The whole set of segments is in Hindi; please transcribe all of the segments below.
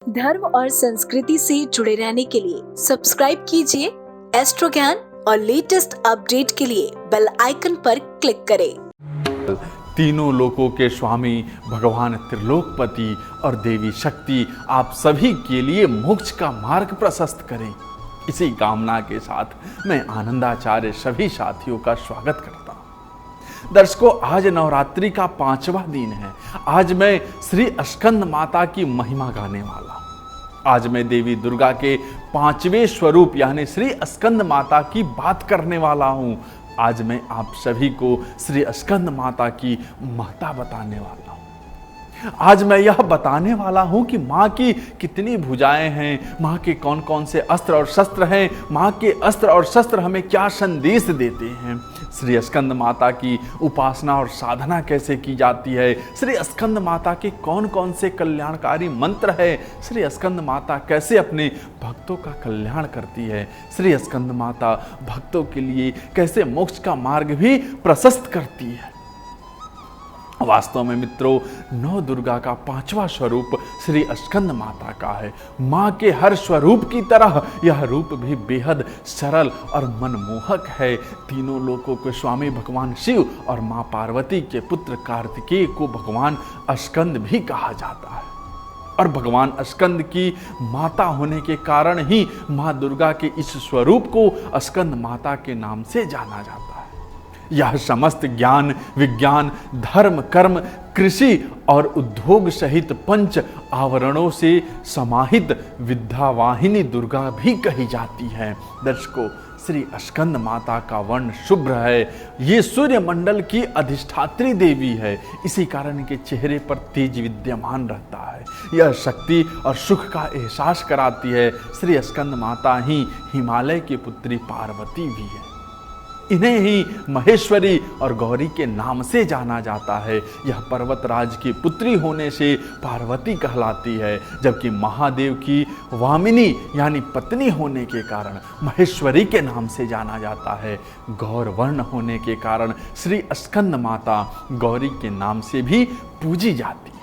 धर्म और संस्कृति से जुड़े रहने के लिए सब्सक्राइब कीजिए एस्ट्रो ज्ञान और लेटेस्ट अपडेट के लिए बेल आइकन पर क्लिक करें। तीनों लोकों के स्वामी भगवान त्रिलोकपति और देवी शक्ति आप सभी के लिए मोक्ष का मार्ग प्रशस्त करें। इसी कामना के साथ मैं आनंदाचार्य सभी साथियों का स्वागत करता हूं। दर्शकों, आज नवरात्रि का 5वां दिन है। आज मैं श्री स्कंद माता की महिमा गाने वाला हूं। आज मैं देवी दुर्गा के 5वें स्वरूप यानी श्री स्कंद माता की बात करने वाला हूं। आज मैं आप सभी को श्री स्कंद माता की महत्ता बताने वाला हूं। आज मैं यह बताने वाला हूं कि माँ की कितनी भुजाएं हैं, माँ के कौन कौन से अस्त्र और शस्त्र हैं, माँ के अस्त्र और शस्त्र हमें क्या संदेश देते हैं, श्री स्कंद माता की उपासना और साधना कैसे की जाती है, श्री स्कंद माता के कौन कौन से कल्याणकारी मंत्र है, श्री स्कंद माता कैसे अपने भक्तों का कल्याण करती है, श्री स्कंद माता भक्तों के लिए कैसे मोक्ष का मार्ग भी प्रशस्त करती है। वास्तव में मित्रों, नौ दुर्गा का 5वां स्वरूप श्री स्कंद माता का है। माँ के हर स्वरूप की तरह यह रूप भी बेहद सरल और मनमोहक है। तीनों लोकों के स्वामी भगवान शिव और माँ पार्वती के पुत्र कार्तिकेय को भगवान स्कंद भी कहा जाता है। और भगवान स्कंद की माता होने के कारण ही माँ दुर्गा के इस स्वरूप को स्कंद माता के नाम से जाना जाता है। यह समस्त ज्ञान, विज्ञान, धर्म, कर्म, कृषि और उद्योग सहित 5 आवरणों से समाहित विद्यावाहिनी दुर्गा भी कही जाती है। दर्शकों, श्री स्कंद माता का वर्ण शुभ्र है। ये सूर्य मंडल की अधिष्ठात्री देवी है। इसी कारण इनके चेहरे पर तेज विद्यमान रहता है। यह शक्ति और सुख का एहसास कराती है। श्री स्कंद माता ही हिमालय की पुत्री पार्वती भी है। इन्हें ही महेश्वरी और गौरी के नाम से जाना जाता है। यह पर्वतराज की पुत्री होने से पार्वती कहलाती है, जबकि महादेव की वामिनी यानी पत्नी होने के कारण महेश्वरी के नाम से जाना जाता है। गौर वर्ण होने के कारण श्री स्कंद माता गौरी के नाम से भी पूजी जाती है।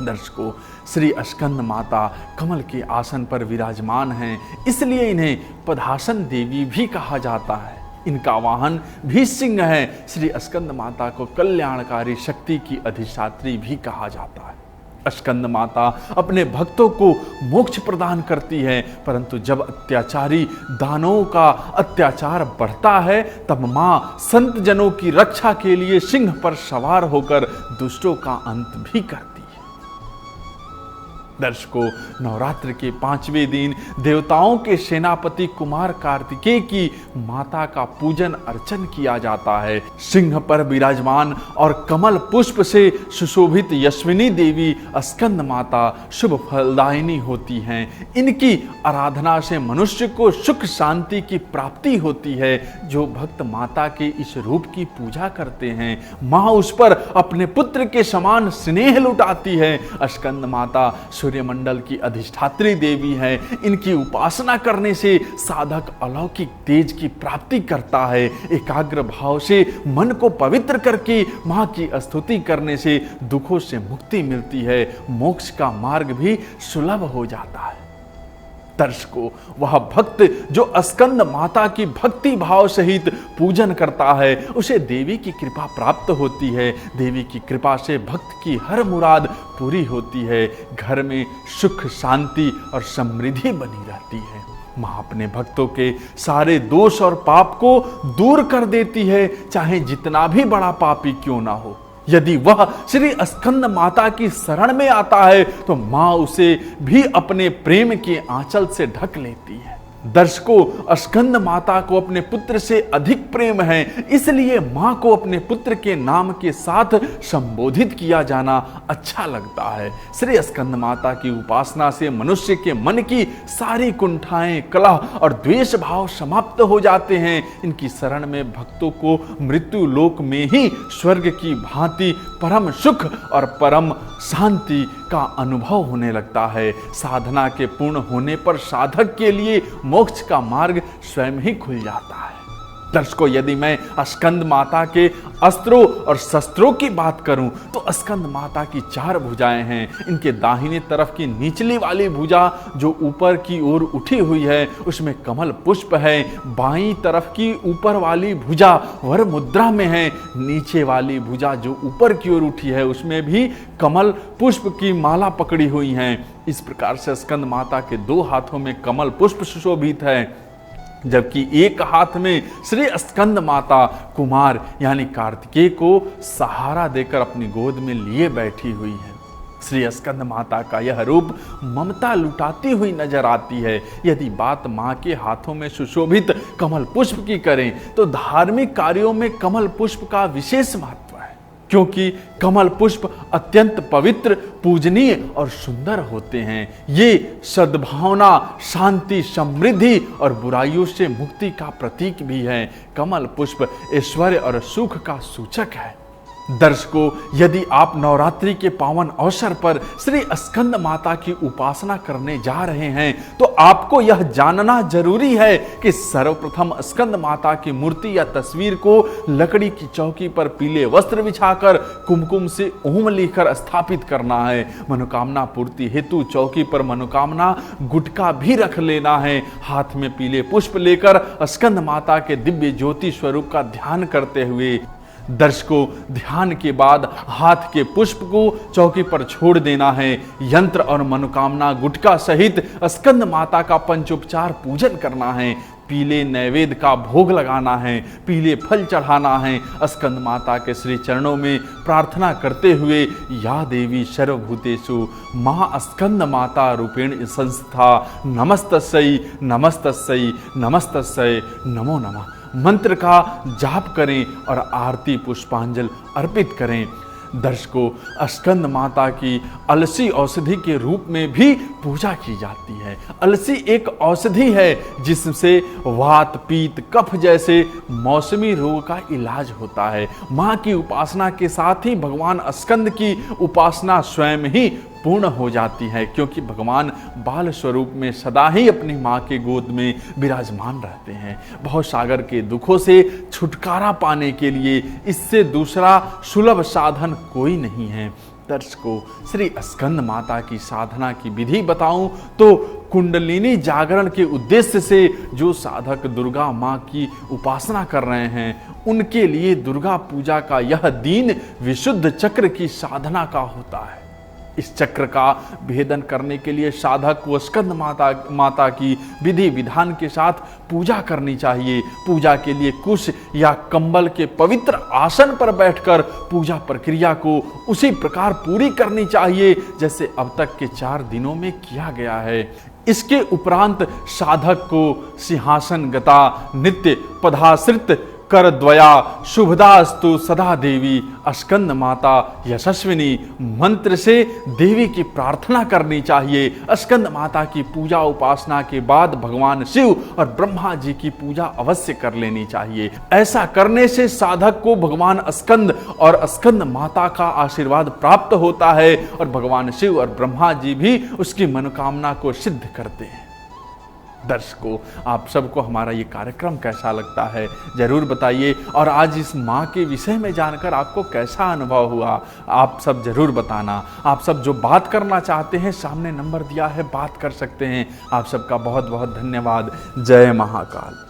दर्शकों, श्री स्कंद माता कमल के आसन पर विराजमान हैं, इसलिए इन्हें पद्मासन देवी भी कहा जाता है। इनका वाहन भी सिंह है। श्री स्कंद माता को कल्याणकारी शक्ति की अधिष्ठात्री भी कहा जाता है। स्कंद माता अपने भक्तों को मोक्ष प्रदान करती है, परंतु जब अत्याचारी दानवों का अत्याचार बढ़ता है तब माँ संत जनों की रक्षा के लिए सिंह पर सवार होकर दुष्टों का अंत भी करती है। दर्शकों, नवरात्र के 5वें दिन देवताओं के सेनापति कुमार कार्तिकेय की माता का पूजन अर्चन किया जाता है। सिंह पर विराजमान और कमल पुष्प से सुशोभित यशस्विनी देवी स्कंद माता शुभ फलदायिनी होती हैं। इनकी आराधना से मनुष्य को सुख शांति की प्राप्ति होती है। जो भक्त माता के इस रूप की पूजा करते हैं, माँ उस पर अपने पुत्र के समान स्नेह लुटाती है। स्कंद माता सूर्यमंडल की अधिष्ठात्री देवी है। इनकी उपासना करने से साधक अलौकिक तेज की प्राप्ति करता है। एकाग्र भाव से मन को पवित्र करके मां की स्तुति करने से दुखों से मुक्ति मिलती है। मोक्ष का मार्ग भी सुलभ हो जाता है। दर्शकों, वह भक्त जो स्कंद माता की भक्ति भाव सहित पूजन करता है, उसे देवी की कृपा प्राप्त होती है। देवी की कृपा से भक्त की हर मुराद पूरी होती है। घर में सुख, शांति और समृद्धि बनी रहती है। माँ अपने भक्तों के सारे दोष और पाप को दूर कर देती है, चाहे जितना भी बड़ा पापी क्यों ना हो। यदि वह श्री स्कंद माता की शरण में आता है तो माँ उसे भी अपने प्रेम के आंचल से ढक लेती है। दर्शकों, स्कंद माता को अपने पुत्र से अधिक प्रेम है, इसलिए माँ को अपने पुत्र के नाम के साथ संबोधित किया जाना अच्छा लगता है। श्री स्कंद माता की उपासना से मनुष्य के मन की सारी कुंठाएं, कलह और द्वेष भाव समाप्त हो जाते हैं। इनकी शरण में भक्तों को मृत्यु लोक में ही स्वर्ग की भांति परम सुख और परम शांति का अनुभव होने लगता है। साधना के पूर्ण होने पर साधक के लिए मोक्ष का मार्ग स्वयं ही खुल जाता है। दर्शकों, यदि मैं स्कंद माता के अस्त्रों और शस्त्रों की बात करूं तो स्कंद माता की 4 भुजाएं हैं। इनके दाहिने तरफ की निचली वाली भुजा जो ऊपर की ओर उठी हुई है उसमें कमल पुष्प है। बाईं तरफ की ऊपर वाली भुजा वर मुद्रा में है। नीचे वाली भुजा जो ऊपर की ओर उठी है उसमें भी कमल पुष्प की माला पकड़ी हुई है। इस प्रकार से स्कंद माता के 2 हाथों में कमल पुष्प सुशोभित है, जबकि एक हाथ में श्री स्कंद माता कुमार यानी कार्तिकेय को सहारा देकर अपनी गोद में लिए बैठी हुई है। श्री स्कंद माता का यह रूप ममता लुटाती हुई नजर आती है। यदि बात मां के हाथों में सुशोभित कमल पुष्प की करें तो धार्मिक कार्यों में कमल पुष्प का विशेष महत्व है, क्योंकि कमल पुष्प अत्यंत पवित्र, पूजनीय और सुंदर होते हैं। ये सद्भावना, शांति, समृद्धि और बुराइयों से मुक्ति का प्रतीक भी है। कमल पुष्प ऐश्वर्य और सुख का सूचक है। दर्शकों, यदि आप नवरात्रि के पावन अवसर पर श्री स्कंद माता की उपासना करने जा रहे हैं तो आपको यह जानना जरूरी है कि सर्वप्रथम स्कंद माता की मूर्ति या तस्वीर को लकड़ी की चौकी पर पीले वस्त्र बिछाकर कुमकुम से ओम लिखकर स्थापित करना है। मनोकामना पूर्ति हेतु चौकी पर मनोकामना गुटका भी रख लेना है। हाथ में पीले पुष्प लेकर स्कंद माता के दिव्य ज्योति स्वरूप का ध्यान करते हुए दर्शकों, ध्यान के बाद हाथ के पुष्प को चौकी पर छोड़ देना है। यंत्र और मनोकामना गुटका सहित स्कंद माता का पंचोपचार पूजन करना है। पीले नैवेद्य का भोग लगाना है, पीले फल चढ़ाना है। स्कंद माता के श्री चरणों में प्रार्थना करते हुए या देवी सर्वभूतेषु महा स्कंद माता रूपेण संस्था नमस्तस्यै नमस्तस्यै नमस्तस्यै नमो नमः मंत्र का जाप करें और आरती पुष्पांजलि अर्पित करें। दर्शकों, स्कंद माता की अलसी औषधि के रूप में भी पूजा की जाती है। अलसी एक औषधि है जिससे वात, पीत, कफ जैसे मौसमी रोग का इलाज होता है। माँ की उपासना के साथ ही भगवान स्कंद की उपासना स्वयं ही पूर्ण हो जाती है, क्योंकि भगवान बाल स्वरूप में सदा ही अपनी माँ के गोद में विराजमान रहते हैं। भवसागर के दुखों से छुटकारा पाने के लिए इससे दूसरा सुलभ साधन कोई नहीं है। दर्शकों, श्री स्कंद माता की साधना की विधि बताऊं तो कुंडलिनी जागरण के उद्देश्य से जो साधक दुर्गा माँ की उपासना कर रहे हैं उनके लिए दुर्गा पूजा का यह दिन विशुद्ध चक्र की साधना का होता है। इस चक्र का भेदन करने के लिए साधक को स्कंद माता की विधि विधान के साथ पूजा करनी चाहिए। पूजा के लिए कुश या कंबल के पवित्र आसन पर बैठकर पूजा प्रक्रिया को उसी प्रकार पूरी करनी चाहिए जैसे अब तक के 4 दिनों में किया गया है। इसके उपरांत साधक को सिंहासन गता नित्य पदाश्रित कर द्वया शुभदास्तु सदा देवी स्कंद माता यशस्विनी मंत्र से देवी की प्रार्थना करनी चाहिए। स्कंद माता की पूजा उपासना के बाद भगवान शिव और ब्रह्मा जी की पूजा अवश्य कर लेनी चाहिए। ऐसा करने से साधक को भगवान स्कंद और स्कंद माता का आशीर्वाद प्राप्त होता है और भगवान शिव और ब्रह्मा जी भी उसकी मनोकामना को सिद्ध करते हैं। दर्शकों, आप सबको हमारा ये कार्यक्रम कैसा लगता है जरूर बताइए, और आज इस माँ के विषय में जानकर आपको कैसा अनुभव हुआ आप सब जरूर बताना। आप सब जो बात करना चाहते हैं सामने नंबर दिया है, बात कर सकते हैं। आप सबका बहुत बहुत धन्यवाद। जय महाकाल।